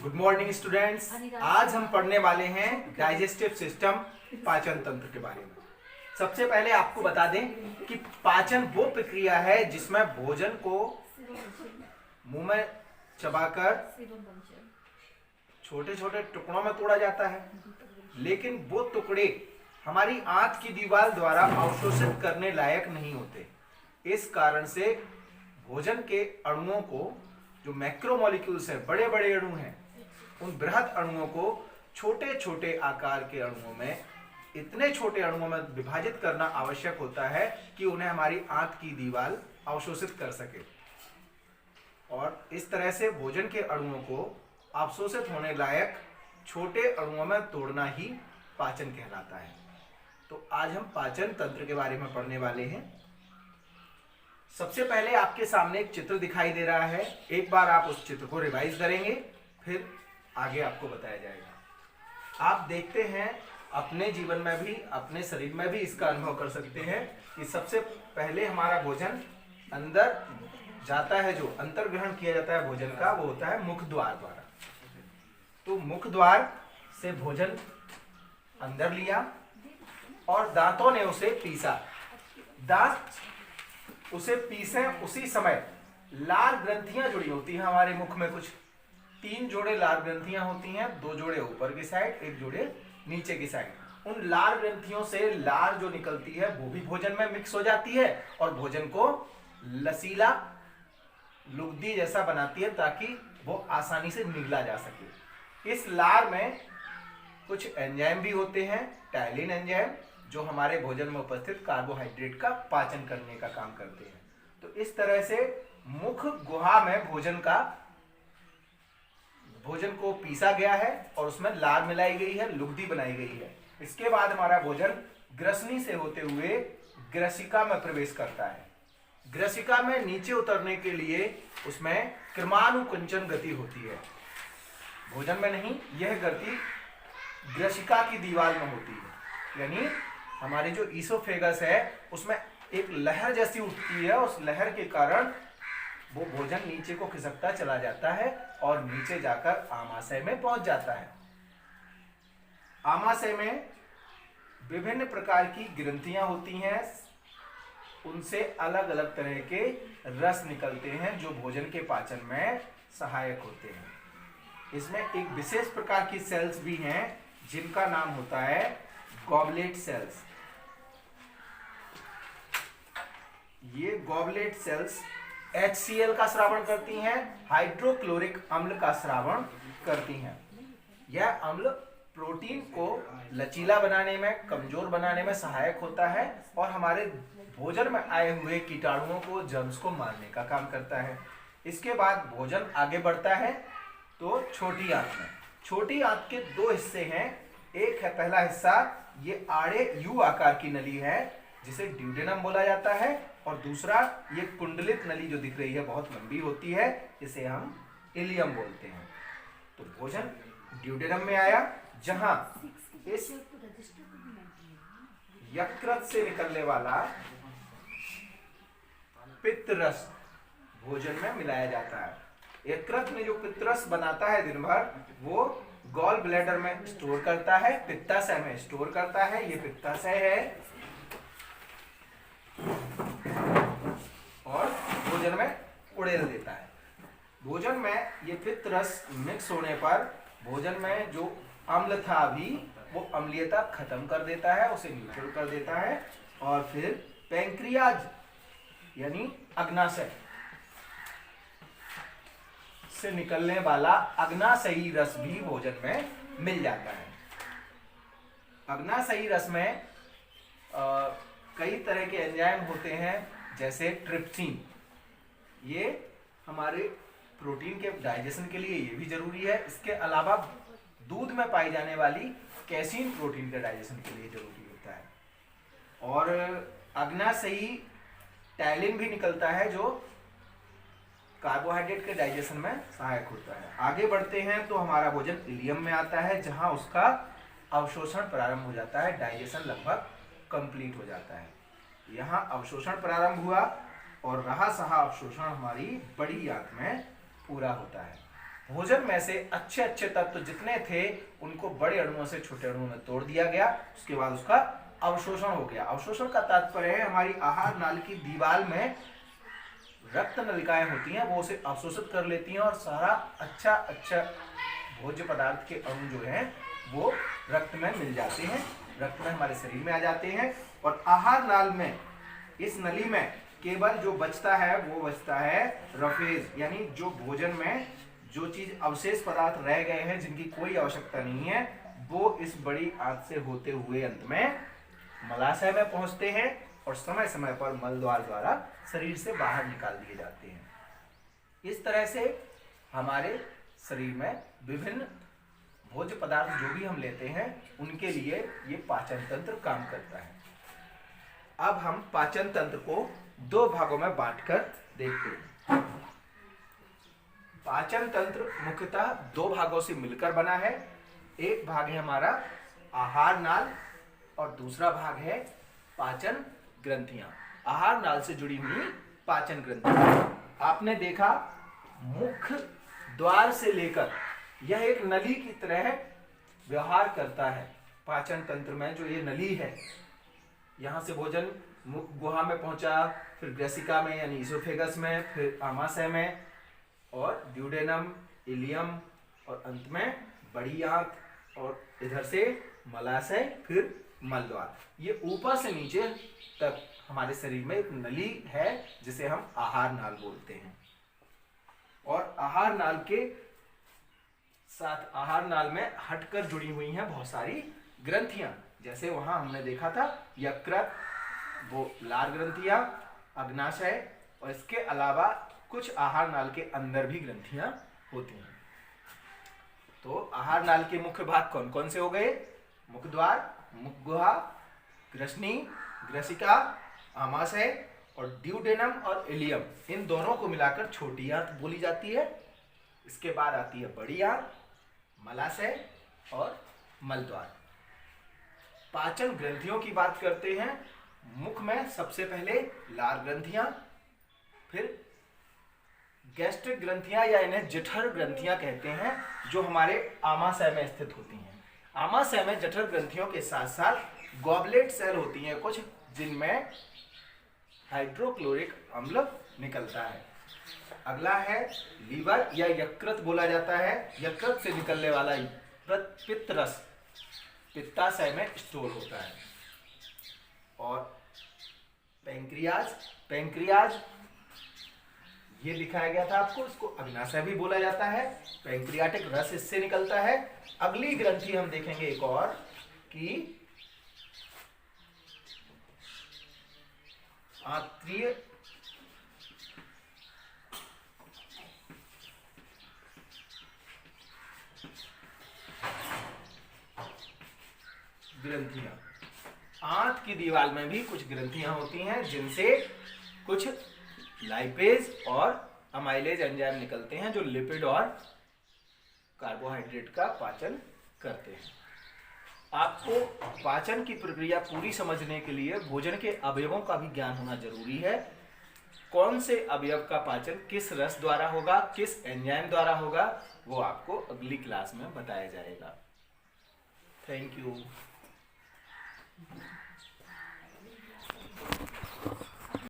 Good morning students. आज हम पढ़ने वाले हैं डाइजेस्टिव सिस्टम, पाचन तंत्र के बारे में। सबसे पहले आपको बता दें कि पाचन वो प्रक्रिया है जिसमें भोजन को मुंह में चबाकर छोटे छोटे टुकड़ों में तोड़ा जाता है, लेकिन वो टुकड़े हमारी आंत की दीवार द्वारा अवशोषित करने लायक नहीं होते। इस कारण से भोजन के अणुओं को, जो मैक्रोमोलिक्यूल्स हैं, बड़े बड़े अणु हैं, उन बृहद अणुओं को छोटे छोटे आकार के अणुओं में, इतने छोटे अणुओं में विभाजित करना आवश्यक होता है कि उन्हें हमारी आंत की दीवार अवशोषित कर सके। और इस तरह से भोजन के अणुओं को अवशोषित होने लायक छोटे अणुओं में तोड़ना ही पाचन कहलाता है। तो आज हम पाचन तंत्र के बारे में पढ़ने वाले हैं। सबसे पहले आपके सामने एक चित्र दिखाई दे रहा है। एक बार आप उस चित्र को रिवाइज करेंगे, फिर आगे आपको बताया जाएगा। आप देखते हैं, अपने जीवन में भी, अपने शरीर में भी इसका अनुभव कर सकते हैं कि सबसे पहले हमारा भोजन अंदर जाता है, जो अंतर ग्रहण किया जाता है भोजन का, वो होता है मुख द्वार द्वारा। तो मुख द्वार से भोजन अंदर लिया और दांतों ने उसे पीसा। दांत उसे पीसे उसी समय लार ग्रंथियां जुड़ी होती हैं हमारे मुख में। कुछ 3 जोड़े लार ग्रंथियां होती हैं, 2 जोड़े ऊपर की साइड, 1 जोड़े नीचे की साइड। उन लार ग्रंथियों से लार जो निकलती है वो भी भोजन में मिक्स हो जाती है और भोजन को लसीला, लुगदी जैसा बनाती है, ताकि वो आसानी से निगला जा सके। इस लार में कुछ एंजाइम भी होते हैं, टाइलिन एंजाइम, जो हमारे भोजन में उपस्थित कार्बोहाइड्रेट का पाचन करने का काम करते हैं। तो इस तरह से मुख गुहा में भोजन को पीसा गया है और उसमें लार मिलाई गई है, लुगदी बनाई गई है। इसके बाद हमारा भोजन ग्रसनी से होते हुए ग्रसिका में प्रवेश करता है। ग्रसिका में नीचे उतरने के लिए उसमें क्रमानुकुंचन गति होती है, भोजन में नहीं। यह गति ग्रसिका की दीवार में होती है, यानी हमारी जो ईसोफेगस है उसमें एक लहर जैसी उठती है। उस लहर के कारण वो भोजन नीचे को खिसकता चला जाता है और नीचे जाकर आमाशय में पहुंच जाता है। आमाशय में विभिन्न प्रकार की ग्रंथियां होती हैं, उनसे अलग अलग तरह के रस निकलते हैं जो भोजन के पाचन में सहायक होते हैं। इसमें एक विशेष प्रकार की सेल्स भी हैं जिनका नाम होता है गॉबलेट सेल्स। ये गॉबलेट सेल्स HCl का स्रावण करती हैं, हाइड्रोक्लोरिक अम्ल का स्रावण करती हैं। यह अम्ल प्रोटीन को लचीला बनाने में, कमजोर बनाने में सहायक होता है और हमारे भोजन में आए हुए कीटाणुओं को, जर्म्स को मारने का काम करता है। इसके बाद भोजन आगे बढ़ता है तो छोटी आंत में। छोटी आंत के 2 हिस्से हैं। एक है पहला हिस्सा, ये आड़े यू आकार की नली है जिसे ड्यूडेनम बोला जाता है, और दूसरा ये कुंडलित नली जो दिख रही है बहुत लंबी होती है, इसे हम इलियम बोलते हैं। तो भोजन ड्यूडेनम में आया, जहां इस यकृत से निकलने वाला पित्त रस भोजन में मिलाया जाता है। यकृत में जो पित्त रस बनाता है दिन भर, वो गॉल ब्लैडर में स्टोर करता है, पित्ताशय में स्टोर करता है। ये पित्ताशय है और भोजन में उड़ेल देता है। भोजन में ये पित्त रस मिक्स होने पर भोजन में जो अम्ल था अभी, वो अम्लीयता खत्म कर देता है, उसे न्यूट्रल कर देता है, और फिर पैंक्रियाज यानी अग्नाशय से निकलने वाला अग्नाशयी रस भी भोजन में मिल जाता है। अग्नाशयी रस में कई तरह के एंजाइम होते हैं, जैसे ट्रिप्सिन। ये हमारे प्रोटीन के डाइजेशन के लिए ये भी जरूरी है। इसके अलावा दूध में पाई जाने वाली कैसीन प्रोटीन के डाइजेशन के लिए जरूरी होता है। और अग्नाशयी टाइलिन भी निकलता है जो कार्बोहाइड्रेट के डाइजेशन में सहायक होता है। आगे बढ़ते हैं तो हमारा भोजन इलियम में आता है, जहां उसका अवशोषण प्रारंभ हो जाता है, डाइजेशन लगभग कंप्लीट हो जाता है। यहाँ अवशोषण प्रारंभ हुआ और रहा सहा अवशोषण हमारी बड़ी आंत में पूरा होता है। भोजन में से अच्छे अच्छे तत्व जितने थे उनको बड़े अणुओं से छोटे अणुओं में तोड़ दिया गया, उसके बाद उसका अवशोषण हो गया। अवशोषण का तात्पर्य है हमारी आहार नाल की दीवार में रक्त नलिकाएं होती हैं, वो उसे अवशोषित कर लेती हैं और सारा अच्छा अच्छा भोज्य पदार्थ के अणु जो हैं वो रक्त में मिल जाते हैं, रक्त में हमारे शरीर में आ जाते हैं। और आहार नाल में, इस नली में केवल जो बचता है वो बचता है रफेज, यानी जो भोजन में जो चीज अवशेष पदार्थ रह गए हैं जिनकी कोई आवश्यकता नहीं है, वो इस बड़ी आंत से होते हुए अंत में मलाशय में पहुंचते हैं और समय समय पर मल द्वारा शरीर से बाहर निकाल दिए जाते हैं। इस तरह से हमारे शरीर में विभिन्न भोज्य पदार्थ जो भी हम लेते हैं उनके लिए ये पाचन तंत्र काम करता है। अब हम पाचन तंत्र को दो भागों में बांटकर देखते हैं। पाचन तंत्र मुख्यतः दो भागों से मिलकर बना है। एक भाग है हमारा आहार नाल और दूसरा भाग है पाचन ग्रंथियां। आहार नाल से जुड़ी हुई पाचन ग्रंथियां। आपने देखा मुख्य द्वार से लेकर यह एक नली की तरह व्यवहार करता है। पाचन तंत्र में जो ये नली है, यहाँ से भोजन मुख गुहा में पहुंचा, फिर ग्रसिका में यानी इसोफेगस में, फिर आमाशय में और ड्यूडेनम, इलियम और अंत में बड़ी आंत और इधर से मलाशय, फिर मलद्वार। ये ऊपर से नीचे तक हमारे शरीर में एक नली है जिसे हम आहार नाल बोलते हैं। और आहार नाल के साथ आहार नाल में हटकर जुड़ी हुई हैं बहुत सारी ग्रंथियां। जैसे वहां हमने देखा था यकृत, वो लार ग्रंथियां, अग्नाशय, और इसके अलावा कुछ आहार नाल के अंदर भी ग्रंथियां होती हैं। तो आहार नाल के मुख्य भाग कौन कौन से हो गए? मुख द्वार, मुख गुहा, ग्रसनी, ग्रसिका, आमाशय और ड्यूडेनम और इलियम। इन दोनों को मिलाकर छोटी आंत बोली जाती है। इसके बाद आती है बड़ी आंत, मलाशय और मलद्वार। पाचन ग्रंथियों की बात करते हैं। मुख में सबसे पहले लार ग्रंथियां, फिर गैस्ट्रिक ग्रंथियां या इन्हें जठर ग्रंथियां कहते हैं, जो हमारे आमाशय में स्थित होती हैं। आमाशय में जठर ग्रंथियों के साथ साथ गॉबलेट सेल होती हैं कुछ, जिनमें हाइड्रोक्लोरिक अम्ल निकलता है। अगला है लीवर या यकृत बोला जाता है। यकृत से निकलने वाला पित्त रस पित्ताशय में स्टोर होता है। और पैंक्रियाज ये दिखाया गया था आपको, इसको अग्नाशय भी बोला जाता है। पैंक्रियाटिक रस इससे निकलता है। अगली ग्रंथि हम देखेंगे एक और कि आंत्रीय ग्रंथियां। आंत की दीवार में भी कुछ ग्रंथियां होती हैं जिनसे कुछ लाइपेज और अमाइलेज एंजाइम निकलते हैं जो लिपिड और कार्बोहाइड्रेट का पाचन करते हैं। आपको पाचन की प्रक्रिया पूरी समझने के लिए भोजन के अवयवों का भी ज्ञान होना जरूरी है। कौन से अवयव का पाचन किस रस द्वारा होगा, किस एंजाइम द्वारा होगा, वो आपको अगली क्लास में बताया जाएगा। Thank you.